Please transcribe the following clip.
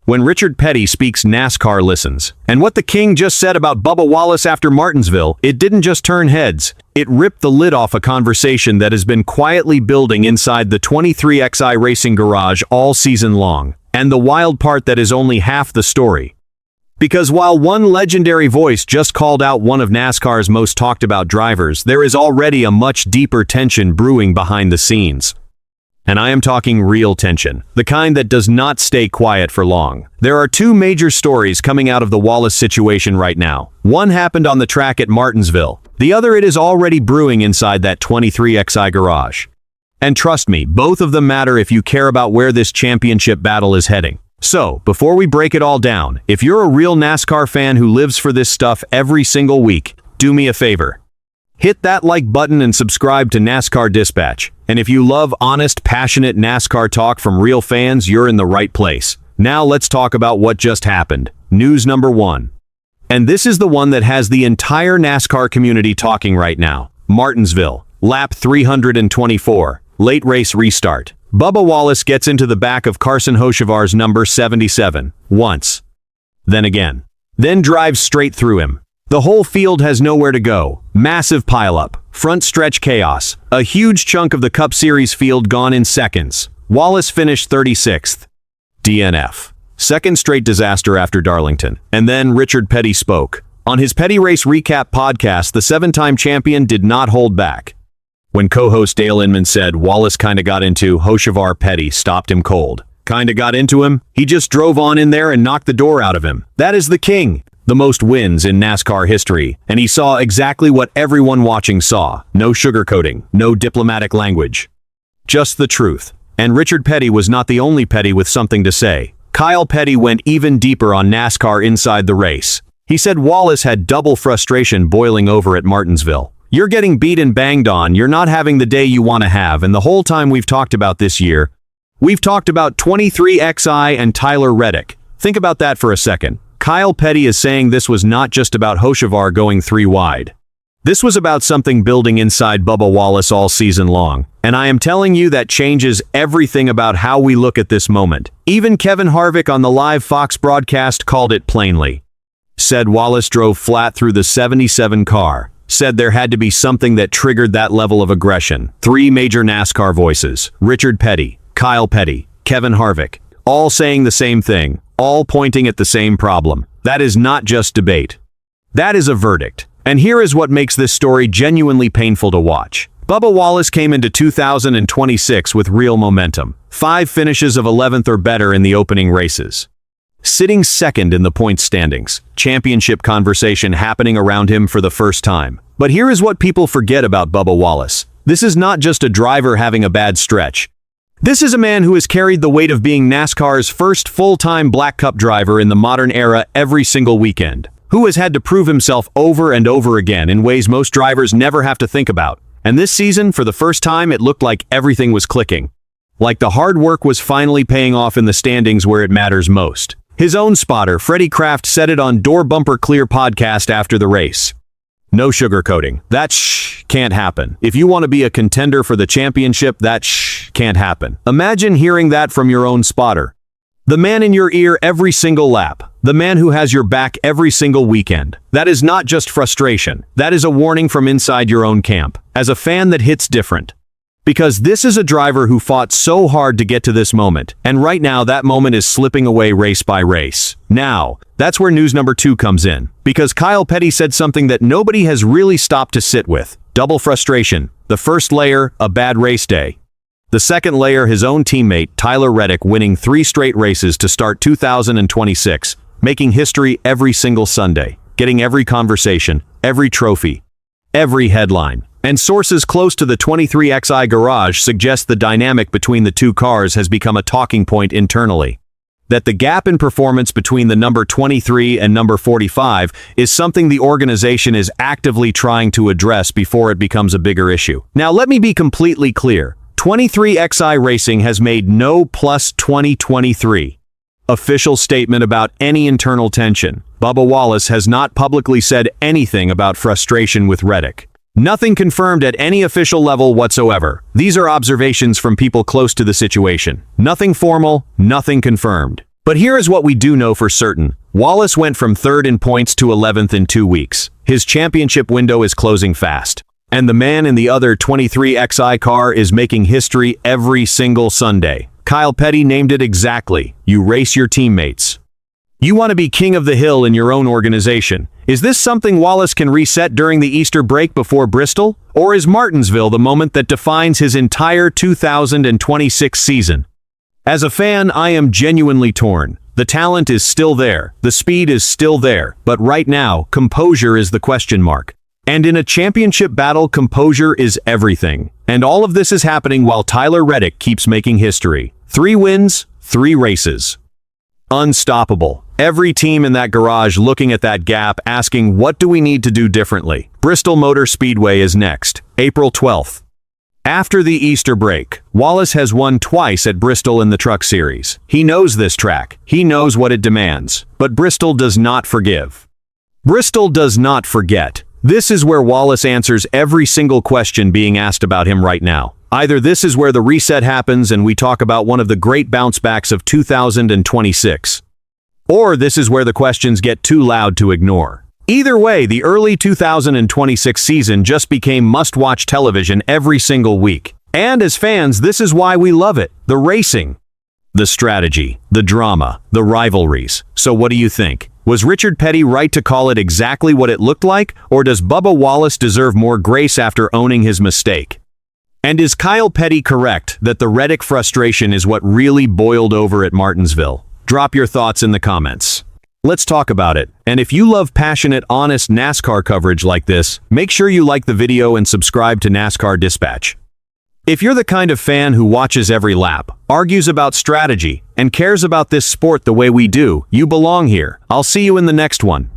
When Richard Petty speaks, NASCAR listens. And what the king just said about Bubba Wallace after Martinsville, it didn't just turn heads. It ripped the lid off a conversation that has been quietly building inside the 23XI Racing garage all season long. And the wild part that is only half the story. Because while one legendary voice just called out one of NASCAR's most talked about drivers, there is already a much deeper tension brewing behind the scenes. And I am talking real tension, the kind that does not stay quiet for long. There are two major stories coming out of the Wallace situation right now. One happened on the track at Martinsville. The other, it is already brewing inside that 23XI garage. And trust me, both of them matter if you care about where this championship battle is heading. So, before we break it all down, if you're a real NASCAR fan who lives for this stuff every single week, do me a favor. Hit that like button and subscribe to NASCAR Dispatch. And if you love honest, passionate NASCAR talk from real fans, you're in the right place. Now let's talk about what just happened. News number one. And this is the one that has the entire NASCAR community talking right now. Martinsville, lap 324, late race restart. Bubba Wallace gets into the back of Carson Hocevar's number 77, once. Then again. Then drives straight through him. The whole field has nowhere to go. Massive pileup. Front stretch chaos. A huge chunk of the Cup Series field gone in seconds. Wallace finished 36th. DNF. Second straight disaster after Darlington. And then Richard Petty spoke. On his Petty Race Recap podcast, the seven-time champion did not hold back. When co-host Dale Inman said Wallace kinda got into Hocevar, Petty stopped him cold. Kinda got into him? He just drove on in there and knocked the door out of him. That is the king. The most wins in NASCAR history, and he saw exactly what everyone watching saw. No sugarcoating, no diplomatic language. Just the truth. And Richard Petty was not the only Petty with something to say. Kyle Petty went even deeper on NASCAR inside the race. He said Wallace had double frustration boiling over at Martinsville. You're getting beat and banged on, you're not having the day you want to have, and the whole time we've talked about this year, we've talked about 23XI and Tyler Reddick. Think about that for a second. Kyle Petty is saying this was not just about Hocevar going 3 wide. This was about something building inside Bubba Wallace all season long. And I am telling you that changes everything about how we look at this moment. Even Kevin Harvick on the live Fox broadcast called it plainly. Said Wallace drove flat through the 77 car. Said there had to be something that triggered that level of aggression. 3 major NASCAR voices. Richard Petty, Kyle Petty, Kevin Harvick. All saying the same thing. All pointing at the same problem. That is not just debate. That is a verdict. And here is what makes this story genuinely painful to watch. Bubba Wallace came into 2026 with real momentum. 5 finishes of 11th or better in the opening races. Sitting second in the points standings. Championship conversation happening around him for the first time. But here is what people forget about Bubba Wallace. This is not just a driver having a bad stretch. This is a man who has carried the weight of being NASCAR's first full-time Black Cup driver in the modern era every single weekend, who has had to prove himself over and over again in ways most drivers never have to think about. And this season, for the first time, it looked like everything was clicking. Like the hard work was finally paying off in the standings where it matters most. His own spotter, Freddie Kraft, said it on Door Bumper Clear podcast after the race. No sugarcoating. That can't happen. If you want to be a contender for the championship, that can't happen. Imagine hearing that from your own spotter. The man in your ear every single lap. The man who has your back every single weekend. That is not just frustration. That is a warning from inside your own camp. As a fan, that hits different. Because this is a driver who fought so hard to get to this moment, and right now that moment is slipping away race by race. Now, that's where news number 2 comes in. Because Kyle Petty said something that nobody has really stopped to sit with. Double frustration. The first layer, a bad race day. The second layer, his own teammate, Tyler Reddick, winning 3 straight races to start 2026, making history every single Sunday, getting every conversation, every trophy, every headline. And sources close to the 23XI garage suggest the dynamic between the two cars has become a talking point internally. That the gap in performance between the number 23 and number 45 is something the organization is actively trying to address before it becomes a bigger issue. Now let me be completely clear. 23XI Racing has made no plus 2023 official statement about any internal tension. Bubba Wallace has not publicly said anything about frustration with Reddick. Nothing confirmed at any official level whatsoever. These are observations from people close to the situation. Nothing formal, nothing confirmed. But here is what we do know for certain. Wallace went from 3rd in points to 11th in 2 weeks. His championship window is closing fast. And the man in the other 23XI car is making history every single Sunday. Kyle Petty named it exactly. You race your teammates. You want to be king of the hill in your own organization. Is this something Wallace can reset during the Easter break before Bristol? Or is Martinsville the moment that defines his entire 2026 season? As a fan, I am genuinely torn. The talent is still there, the speed is still there, but right now, composure is the question mark. And in a championship battle, composure is everything. And all of this is happening while Tyler Reddick keeps making history. 3 wins, 3 races. Unstoppable. Every team in that garage looking at that gap asking, what do we need to do differently? Bristol Motor Speedway is next, April 12th. After the Easter break, Wallace has won twice at Bristol in the Truck Series. He knows this track. He knows what it demands. But Bristol does not forgive. Bristol does not forget. This is where Wallace answers every single question being asked about him right now. Either this is where the reset happens and we talk about one of the great bounce backs of 2026. Or this is where the questions get too loud to ignore. Either way, the early 2026 season just became must-watch television every single week. And as fans, this is why we love it. The racing, the strategy, the drama, the rivalries. So what do you think? Was Richard Petty right to call it exactly what it looked like? Or does Bubba Wallace deserve more grace after owning his mistake? And is Kyle Petty correct that the Reddick frustration is what really boiled over at Martinsville? Drop your thoughts in the comments. Let's talk about it. And if you love passionate, honest NASCAR coverage like this, make sure you like the video and subscribe to NASCAR Dispatch. If you're the kind of fan who watches every lap, argues about strategy, and cares about this sport the way we do, you belong here. I'll see you in the next one.